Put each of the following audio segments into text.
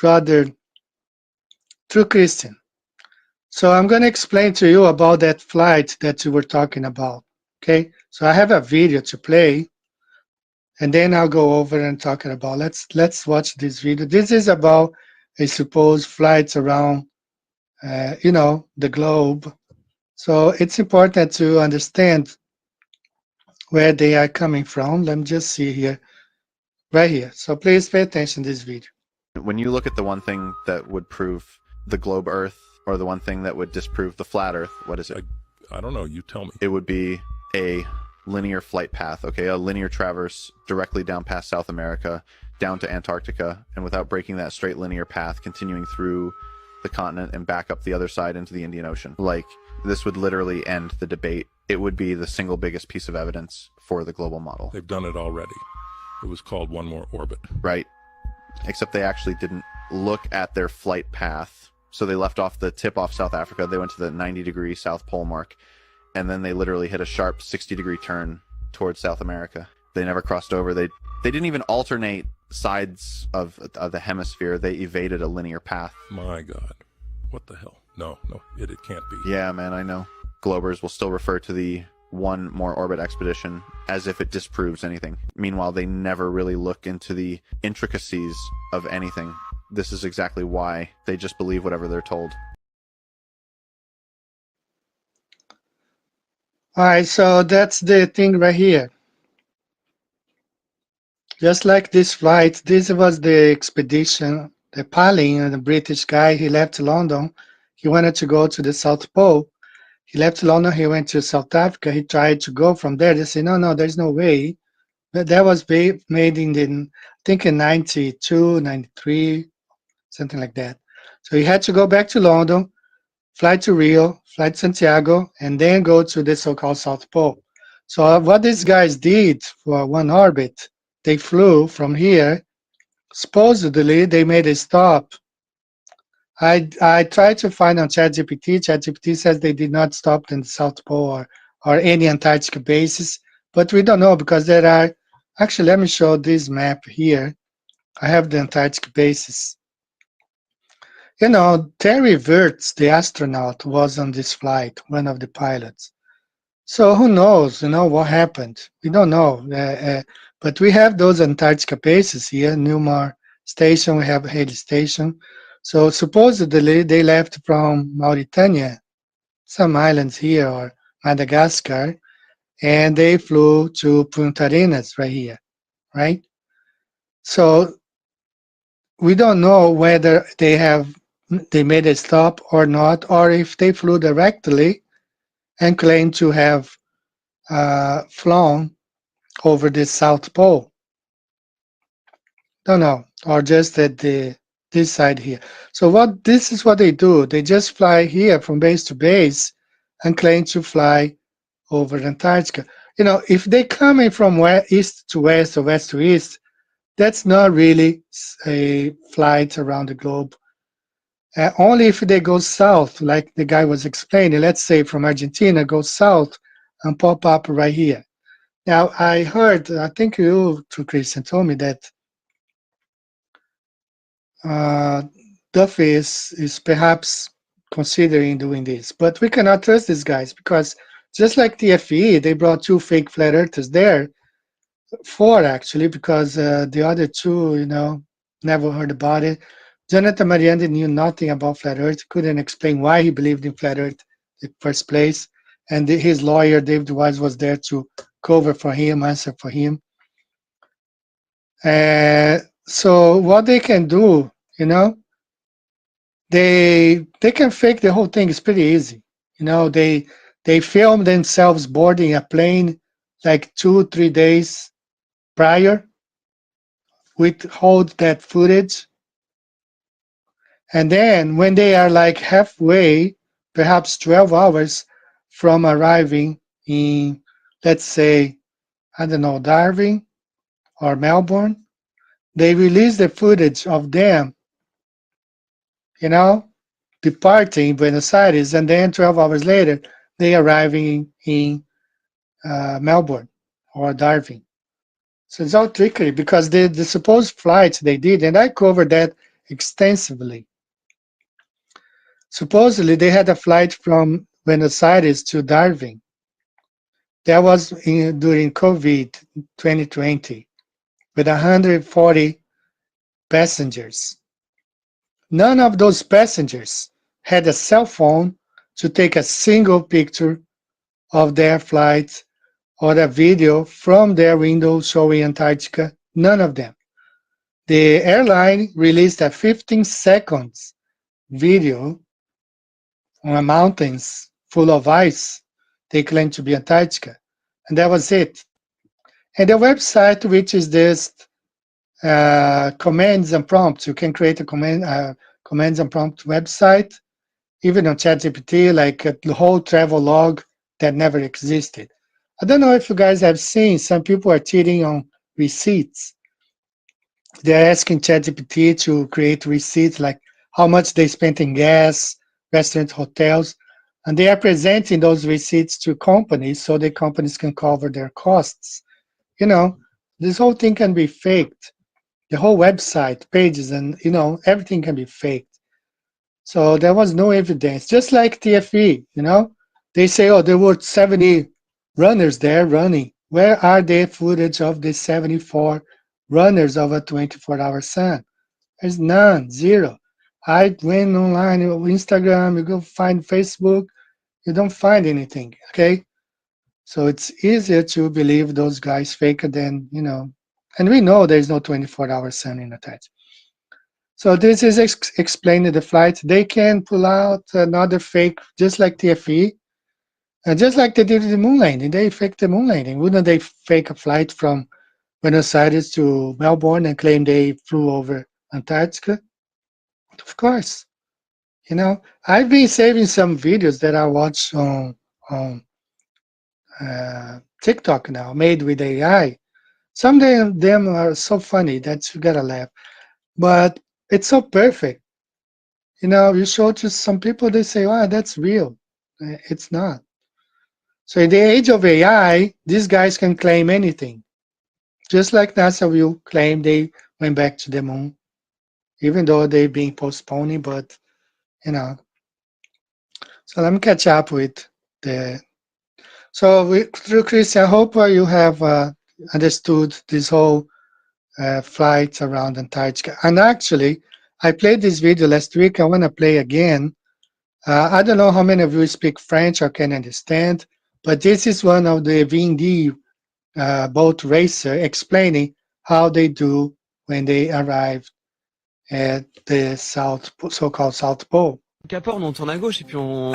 brother True Christian. So I'm going to explain to you about that flight that you were talking about. Okay, so I have a video to play, and then I'll go over and talking about. Let's watch this video. This is about a supposed flights around, the globe. So it's important to understand where they are coming from. Let me just see here, right here. So please pay attention to this video. When you look at the one thing that would prove the globe Earth, or the one thing that would disprove the flat Earth, what is it? I don't know. You tell me. It would be a linear flight path, okay? A linear traverse directly down past South America, down to Antarctica, and without breaking that straight linear path, continuing through the continent and back up the other side into the Indian Ocean. Like, this would literally end the debate. It would be the single biggest piece of evidence for the global model. They've done it already. It was called One More Orbit. Right. Except they actually didn't look at their flight path. So they left off the tip off South Africa. They went to the 90-degree South Pole mark. And then they literally hit a sharp 60-degree turn towards South America. They never crossed over. They didn't even alternate sides of the hemisphere. They evaded a linear path. My God. What the hell? No, it can't be. Yeah, man, I know. Globers will still refer to the One More Orbit expedition as if it disproves anything. Meanwhile, they never really look into the intricacies of anything. This is exactly why they just believe whatever they're told. All right, so that's the thing right here. Just like this flight, this was the expedition, the Palin, the British guy, he left London. He wanted to go to the South Pole. He left London, he went to South Africa. He tried to go from there. They said, no, there's no way. But that was made I think in 92, 93, something like that. So he had to go back to London, fly to Rio, fly to Santiago, and then go to the so-called South Pole. So what these guys did for one orbit, they flew from here. Supposedly, they made a stop. I tried to find on ChatGPT. ChatGPT says they did not stop in the South Pole or any Antarctica bases, but we don't know because there are. Actually, let me show this map here. I have the Antarctic bases. Terry Virts, the astronaut, was on this flight, one of the pilots. So who knows, what happened? We don't know. But we have those Antarctica bases here, Newmar Station, we have Haley Station. So supposedly they left from Mauritania, some islands here, or Madagascar, and they flew to Punta Arenas right here, right? So we don't know whether they made a stop or not, or if they flew directly and claimed to have flown over the South Pole. Don't know, or just at this side here. So this is what they do. They just fly here from base to base and claim to fly over Antarctica. If they're coming from east to west or west to east, that's not really a flight around the globe. Only if they go south, like the guy was explaining, let's say from Argentina, go south and pop up right here. Now, I heard, I think you, True Christian, told me that Duffy is perhaps considering doing this, but we cannot trust these guys because just like TFE, they brought 2 fake flat earthers there, 4 actually, because the other 2, never heard about it. Jonathan Mariani knew nothing about flat earth, couldn't explain why he believed in flat earth in the first place, and his lawyer, David Wise, was there to cover for him, answer for him. So what they can do, they can fake the whole thing. It's pretty easy. They film themselves boarding a plane like 2-3 days prior, withhold that footage, and then when they are like halfway, perhaps 12 hours from arriving in, let's say, I don't know, Darwin or Melbourne, they release the footage of them, departing Buenos Aires, and then 12 hours later, they arriving in Melbourne or Darwin. So it's all trickery because the supposed flights they did, and I covered that extensively. Supposedly, they had a flight from Buenos Aires to Darwin. That was during COVID 2020 with 140 passengers. None of those passengers had a cell phone to take a single picture of their flight or a video from their window showing Antarctica. None of them. The airline released a 15 seconds video on mountains full of ice they claim to be Antarctica. And that was it. And the website, which is this commands and prompts, you can create a commands and prompt website, even on ChatGPT, like the whole travel log that never existed. I don't know if you guys have seen, some people are cheating on receipts. They're asking ChatGPT to create receipts like how much they spent in gas, restaurants, hotels, and they are presenting those receipts to companies so the companies can cover their costs. You know, this whole thing can be faked. The whole website, pages, and everything can be faked. So there was no evidence. Just like TFE, they say, oh, there were 70 runners there running. Where are the footage of the 74 runners of a 24-hour sun? There's none, zero. I went online, Instagram, you go find Facebook, you don't find anything, okay? So it's easier to believe those guys faker than, and we know there's no 24-hour sun in Antarctica. So this is explaining the flight. They can pull out another fake, just like TFE, and just like they did the moon landing. They faked the moon landing. Wouldn't they fake a flight from Buenos Aires to Melbourne and claim they flew over Antarctica? Of course. I've been saving some videos that I watch on TikTok now, made with AI. Some of them are so funny that you gotta laugh. But it's so perfect. You show to some people, they say, wow, that's real. It's not. So in the age of AI, these guys can claim anything. Just like NASA will claim they went back to the moon, even though they've been postponing, but you know. So let me catch up with the. So through Christian, I hope you have understood this whole flight around Antarctica. And actually, I played this video last week. I want to play again. I don't know how many of you speak French or can understand, but this is one of the VND boat racer explaining how they do when they arrive at the so-called South Pole. Caport, on tourne à gauche et puis On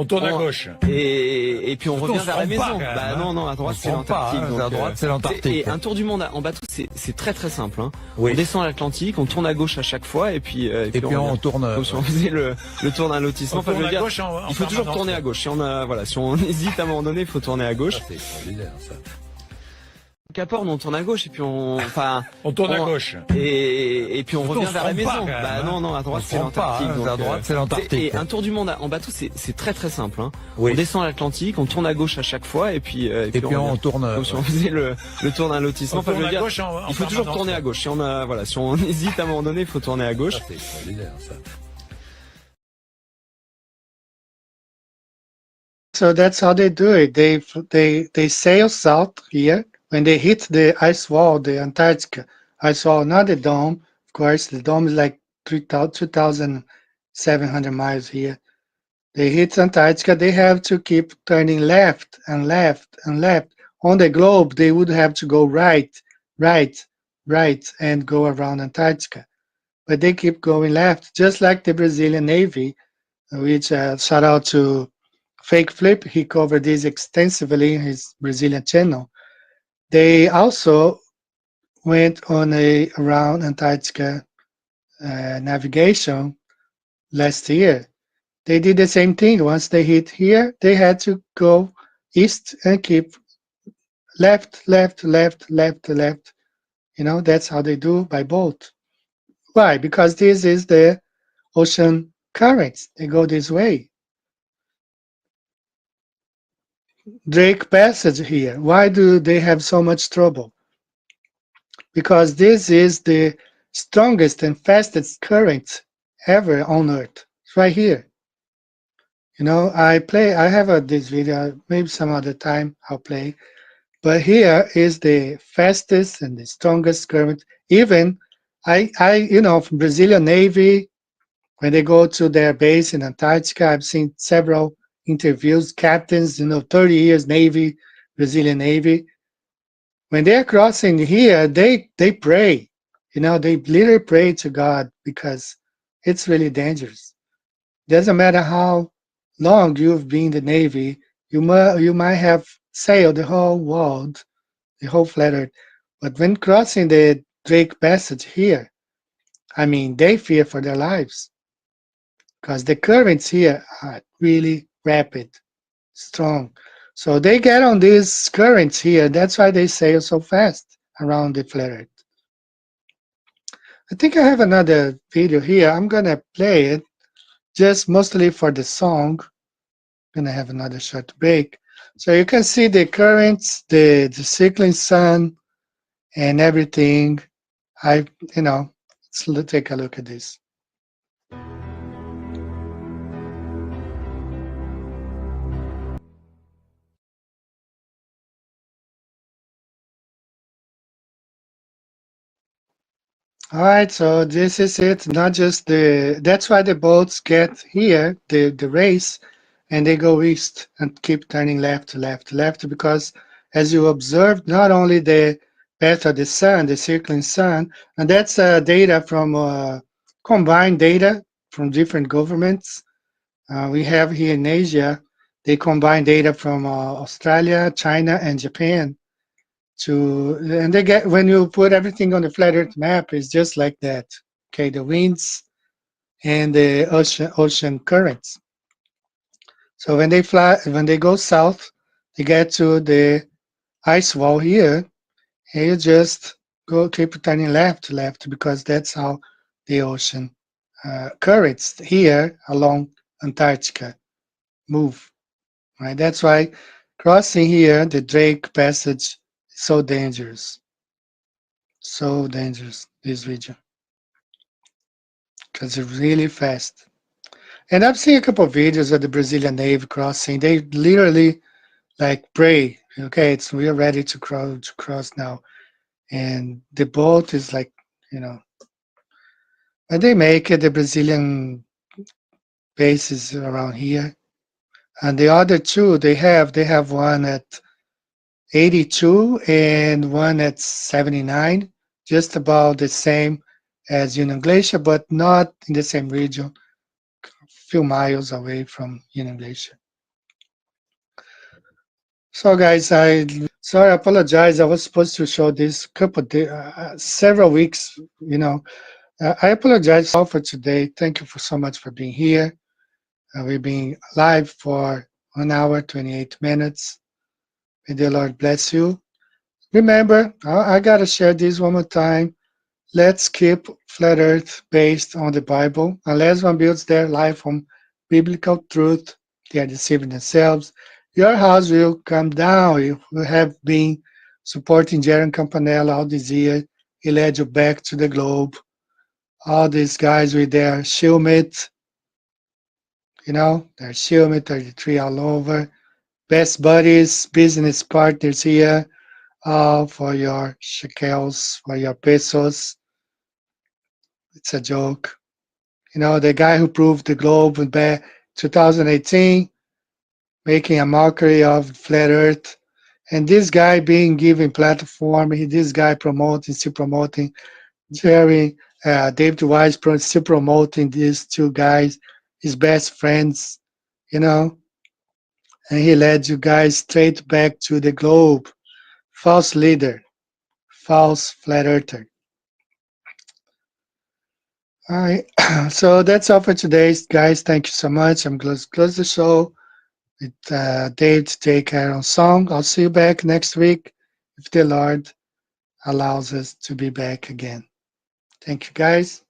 tourne à gauche. Et puis on Surtout, revient vers la maison. Bah non, à droite c'est l'Antarctique. À droite c'est l'Antarctique. Et un tour du monde en bateau, c'est très très simple. Hein. Oui. On descend à l'Atlantique, on tourne à gauche à chaque fois et puis on tourne. Comme si on faisait le tour d'un lotissement. On tourne à gauche il faut toujours tourner à gauche. Si on hésite à un moment donné, il faut tourner à gauche. C'est extraordinaire ça. Caport, on tourne à gauche et puis on tourne à gauche. Et puis on revient vers la maison. Bah non, à droite c'est l'Antarctique. À droite c'est l'Antarctique. Et un tour du monde en bateau, c'est très très simple. Hein. Oui. On descend à l'Atlantique, on tourne à gauche à chaque fois et puis on tourne. Comme si on faisait le tour d'un lotissement. Il faut toujours tourner à gauche. Si on hésite à un moment donné, il faut tourner à gauche. C'est extraordinaire ça. So that's how they do it. They sail south here. When they hit the ice wall, the Antarctica ice wall, not the dome, of course, the dome is like 2,700 miles here. They hit Antarctica, they have to keep turning left and left and left. On the globe, they would have to go right, and go around Antarctica. But they keep going left, just like the Brazilian Navy, which shout out to Fake Flip. He covered this extensively in his Brazilian channel. They also went on around Antarctica navigation last year. They did the same thing. Once they hit here, they had to go east and keep left. That's how they do by boat. Why? Because this is the ocean currents. They go this way. Drake Passage here. Why do they have so much trouble? Because this is the strongest and fastest current ever on Earth. It's right here. I have this video, maybe some other time I'll play. But here is the fastest and the strongest current. Even from Brazilian Navy, when they go to their base in Antarctica, I've seen several interviews, captains, 30 years Navy, Brazilian Navy. When they're crossing here, they pray. They literally pray to God because it's really dangerous. Doesn't matter how long you've been in the Navy, you might have sailed the whole world, the whole flat Earth. But when crossing the Drake Passage here, I mean, they fear for their lives because the currents here are really rapid, strong. So they get on these currents here. That's why they sail so fast around the flat Earth. I think I have another video here. I'm gonna play it just mostly for the song. I'm gonna have another short break. So you can see the currents, the circling sun, and everything. Let's take a look at this. All right, so this is it. Not just that's why the boats get here, the race, and they go east and keep turning left, left, left, because as you observed, not only the path of the sun, the circling sun, and that's data from combined data from different governments. We have here in Asia, they combine data from Australia, China, and Japan and they get when you put everything on the flat Earth map, it's just like that. Okay, the winds and the ocean currents. So when they go south, they get to the ice wall here, and you just keep turning left, left, because that's how the ocean currents here along Antarctica move. Right? That's why crossing here, the Drake Passage, is so dangerous. So dangerous, this region, because it's really fast. And I've seen a couple of videos of the Brazilian Navy crossing. They literally like pray, okay, we are ready to cross now. And the boat is like, and they make it, the Brazilian bases around here. And the other two, they have one at 82 and one at 79, just about the same as Union Glacier, but not in the same region, a few miles away from Union Glacier. So guys, I apologize. I was supposed to show this several weeks, I apologize all for today. Thank you so much for being here. We've been live for 1 hour, 28 minutes. May the Lord bless you. Remember, I got to share this one more time. Let's keep flat earth based on the Bible. Unless one builds their life on biblical truth, they are deceiving themselves. Your house will come down. You have been supporting Jaron Campanella all this year. He led you back to the globe. All these guys with their Shilmit, their Shilmit 33 all over. Best buddies, business partners here, all for your shekels, for your pesos. It's a joke. The guy who proved the globe in 2018, making a mockery of flat earth. And this guy being given platform, this guy still promoting, Jerry, David Wise still promoting these two guys, his best friends, and he led you guys straight back to the globe. False leader, false flat earther. All right, so that's all for today, guys. Thank you so much. I'm going to close the show with Dave to take care on song. I'll see you back next week if the Lord allows us to be back again. Thank you, guys.